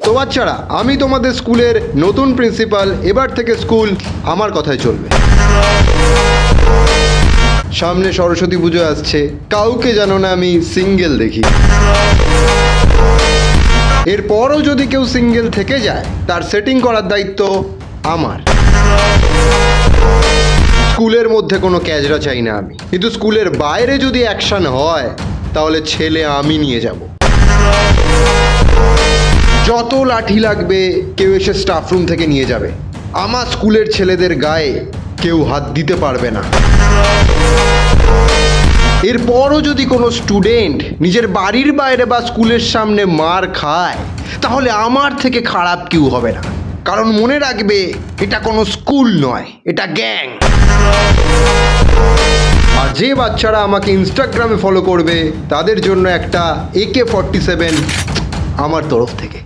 তো বাচ্চারা, আমি তোমাদের স্কুলের নতুন প্রিন্সিপাল। এবার থেকে স্কুল আমার কথায় চলবে। সামনে সরস্বতী পুজো আসছে, কাউকে যেন না আমি সিঙ্গেল দেখি। এরপরও যদি কেউ সিঙ্গেল থেকে যায়, তার সেটিং করার দায়িত্ব আমার। স্কুলের মধ্যে কোনো ক্যাজরা চাই না আমি, কিন্তু স্কুলের বাইরে যদি অ্যাকশন হয় তাহলে ছেলে আমি নিয়ে যাব। যত লাঠি লাগবে কেউ এসে স্টাফ রুম থেকে নিয়ে যাবে। আমার স্কুলের ছেলেদের গায়ে কেউ হাত দিতে পারবে না। এরপরও যদি কোনো স্টুডেন্ট নিজের বাড়ির বাইরে বা স্কুলের সামনে মার খায়, তাহলে আমার থেকে খারাপ কেউ হবে না। কারণ মনে রাখবে, এটা কোনো স্কুল নয়, এটা গ্যাং। আর যে বাচ্চারা আমাকে ইনস্টাগ্রামে ফলো করবে, তাদের জন্য একটা AK-47 আমার তরফ থেকে।